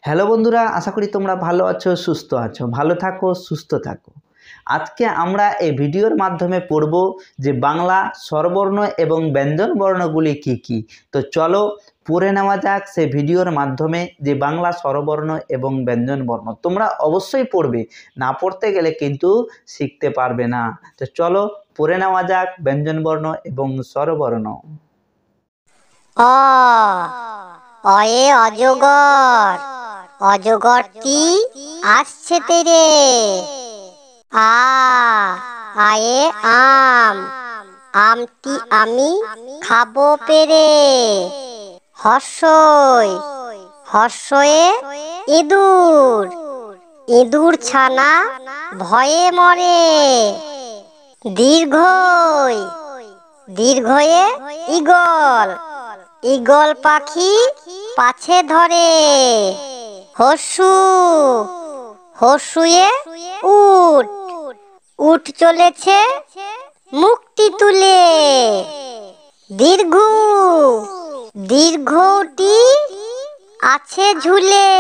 Hello বন্ধুরা, আশা করি তোমরা ভালো আছো, সুস্থ আছো। ভালো থাকো, সুস্থ থাকো। আজকে আমরা এই ভিডিওর মাধ্যমে পড়ব যে বাংলা স্বরবর্ণ এবং ব্যঞ্জন বর্ণগুলি কি কি। তো চলো পড়ে নেওয়া যাক সেই ভিডিওর মাধ্যমে যে বাংলা স্বরবর্ণ এবং ব্যঞ্জন বর্ণ। তোমরা অবশ্যই পড়বে, না পড়তে গেলে কিন্তু শিখতে পারবে না। তো চলো পড়ে নেওয়া যাক ব্যঞ্জন বর্ণ এবং স্বরবর্ণ। অ অয়ে অজগর, অজগরটি আসছে তেরে। আ আয়ে আম, আমটি আমি খাবো পেরে। হর্ষই হর্ষয়ে ইঁদুর, ইঁদুর ছানা ভয়ে মরে। দীর্ঘই দীর্ঘয়ে ঈগল, ঈগল পাখি পাছে ধরে। হর্ষু হর্ষুয়ে উট, উট চলেছে মুখটি তুলে। দীর্ঘ দীর্ঘটি আছে ঝুলে।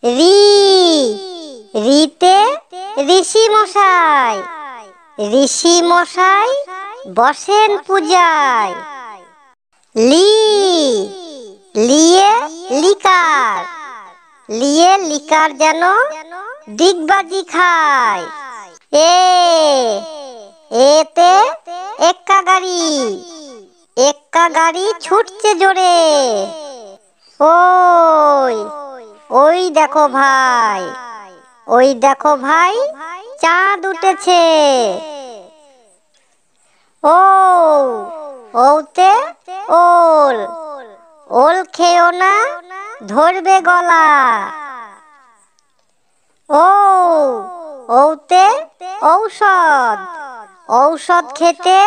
রি রিতে ঋষি মশাই, ঋষি মশাই বসেন পূজায়। লি লিয়ে লিকার, লিয়ে লিকার যেন ডিগবাজি খায়। এ এতে এক্কা গাড়ি, এক্কা গাড়ি ছুটছে জোরে। ওই ওই দেখো ভাই, ওই দেখো ভাই চাঁদ উঠেছে। ও ওতে ওল, ওল খেও না ধরবে গলা। ও ওতে ঔষধ, ঔষধ খেতে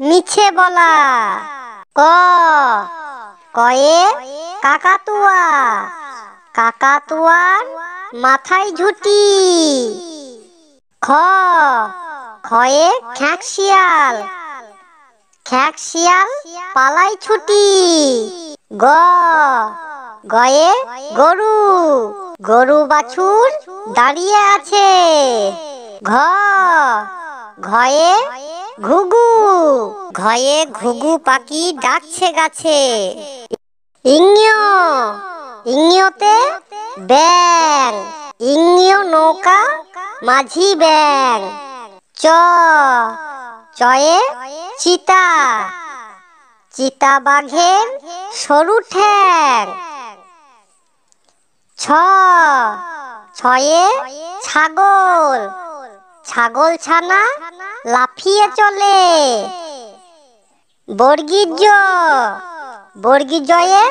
মিছে বলা। ক কয়ে কাকাতুয়া, কাকাতুয়ার মাথায় ঝুঁটি। খ খয়ে খ্যাঁক শিয়াল, খ্যাঁক শিয়াল পালাই ছুটি। গ গয়ে গরু, গরু বাছুর দাঁড়িয়ে আছে। ঘ ঘয়ে ঘুঘু, ঘয়ে ঘুঘু পাখি ডাকছে গাছে। ইংয় ইংয়তে ব্যাং, ইংয় নৌকা মাঝি ব্যাং। চ চয়ে চিতা, চিতা বাঘের সরু ঠ্যাং। ছ ছয়ে ছাগল, ছাগল ছানা লাফিয়ে চলে। বর্গীজ বর্গীজয়ে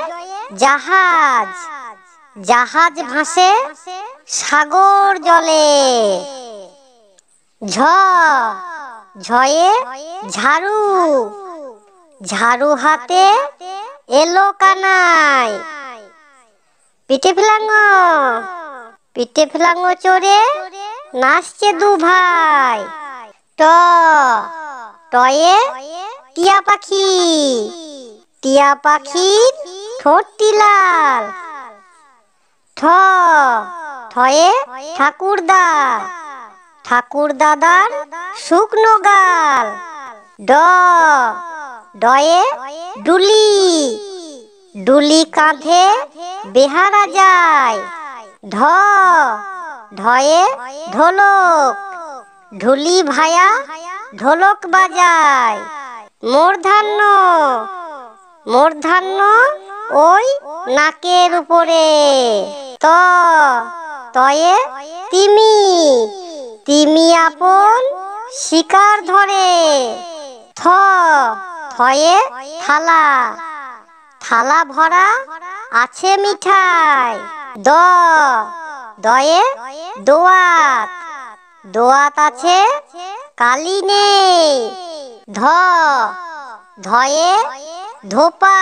জাহাজ, জাহাজ ভাসে সাগর জলে। ঝ ঝয়ে ঝাড়ু, ঝাড়ু হাতে এলো কানাই। পিঠে ফেলাঙ্গ, পিঠে ফেলাঙ্গ চড়ে নাচছে দু ভাই। ট টয়ে টিয়া পাখি, টিয়া পাখির ঠোঁটটি লাল। ঠ ঠয়ে ঠাকুরদা, ঠাকুর দাদার শুকনো গাল। ড ডয়ে ডুলি, ডুলি কাঁধে বেহারা যায়। ঢ ঢয়ে ঢোলক, ঢুলি ভায়া ঢোলক বাজায়। মূর্ধান্য মূর্ধান্য ওই নাকের উপরে। ত তয়ে তিমি, তিমি আপন শিকার ধরে। থ থয়ে থালা, থালা ভরা আছে মিঠাই। দ দয়ে দোয়াত, দোয়াত আছে কালি নেই। ধ ধয়ে ধোপা,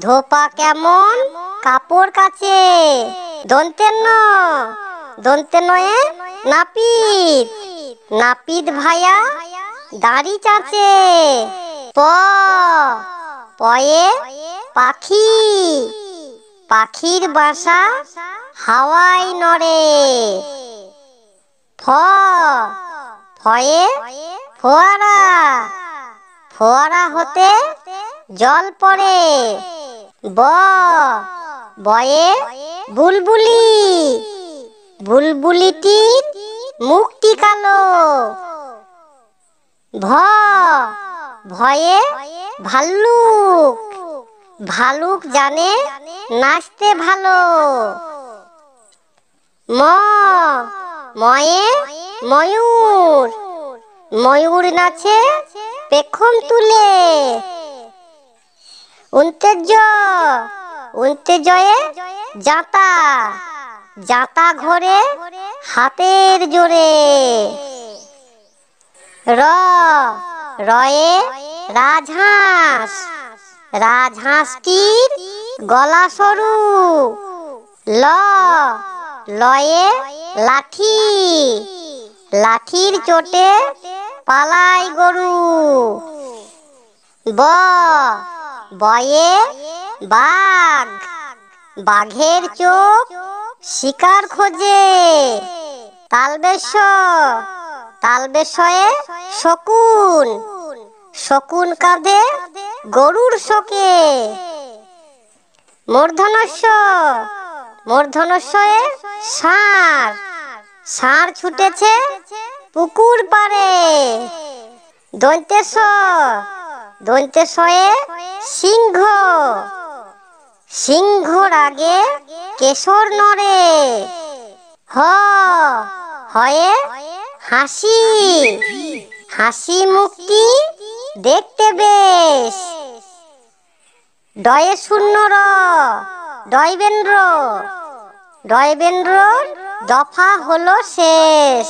ধোপা কেমন কাপড় কাচে। দন্তের ন, দন্তের নয়ে নাপিত, নাপিত ভায়া দাড়ি চাচে। প পয়ে পাখি, পাখির বাসা হাওয়ায় নড়ে। ফ ফয়ে ফোয়ারা, ফোয়ারা হতে জল পড়ে। ব বয়ে বুলবুলি, বুলবুলিটির মুখটি কালো। ভ ভয়ে ভাল্লুক, ভালুক জানে নাচতে ভালো। ম ময়ে ময়ূর, ময়ূর নাচে পেখম তুলে। উন্তেজ উন্তেজয়ে জাঁতা, জাঁতা ঘোরে হাতের জোরে। র রয়ে রাজহাঁস, রাজহাঁসটির গলা সরু। ল লয়ে লাঠি, লাঠির চোটে পালায় গরু। ব বয়ে বাঘ, বাঘের চোখ শিকার খোঁজে। তালবেশ তালবেশয়ে শকুন, শকুন কাঁধে গরুর শোকে। মূর্ধনস্য মূর্ধনস্যয়ে ষাঁড়, ষাঁড় ছুটেছে পুকুর পাড়ে। দন্তেশ দন্তেশয়ে সিংহ, সিংহর আগে কেশর নড়ে। হ হয়ে হাসি, হাসি মুখটি দেখতে বেশ। ডয়ে শূন্য র ডয়বেন্দ্র, ডয়বেন্দ্রর দফা হলো শেষ।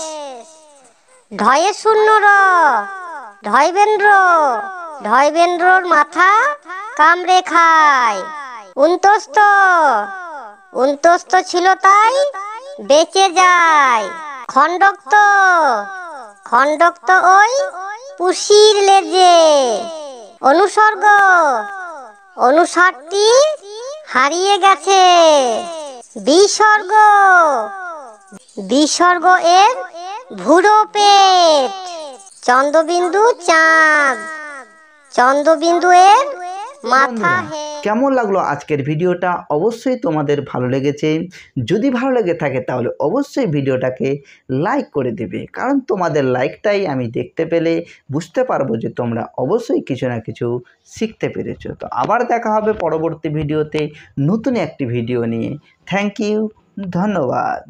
ঢয়ে শূন্য র ঢয়বেন্দ্র, ঢয়বেন্দ্রর মাথা কামড়ে খায়। উন্তস্ত উন্তস্ত ছিল তাই বেঁচে যায়। খণ্ডক্ত খণ্ডক্ত ওই পুষির লেজে। অনুসর্গ অনুসারটি হারিয়ে গেছে। বিসর্গ বিসর্গ এর ভুরো পেট। চন্দ্রবিন্দু চাঁদ, চন্দ্রবিন্দু এর মাথা। কেমন লাগলো আজকের ভিডিওটা? অবশ্যই তোমাদের ভালো লেগেছে। যদি ভালো লেগে থাকে তাহলে অবশ্যই ভিডিওটাকে লাইক করে দেবে, কারণ তোমাদের লাইকটাই আমি দেখতে পেলে বুঝতে পারবো যে তোমরা অবশ্যই কিছু না কিছু শিখতে পেরেছো। তো আবার দেখা হবে পরবর্তী ভিডিওতে নতুন একটি ভিডিও নিয়ে। থ্যাংক ইউ, ধন্যবাদ।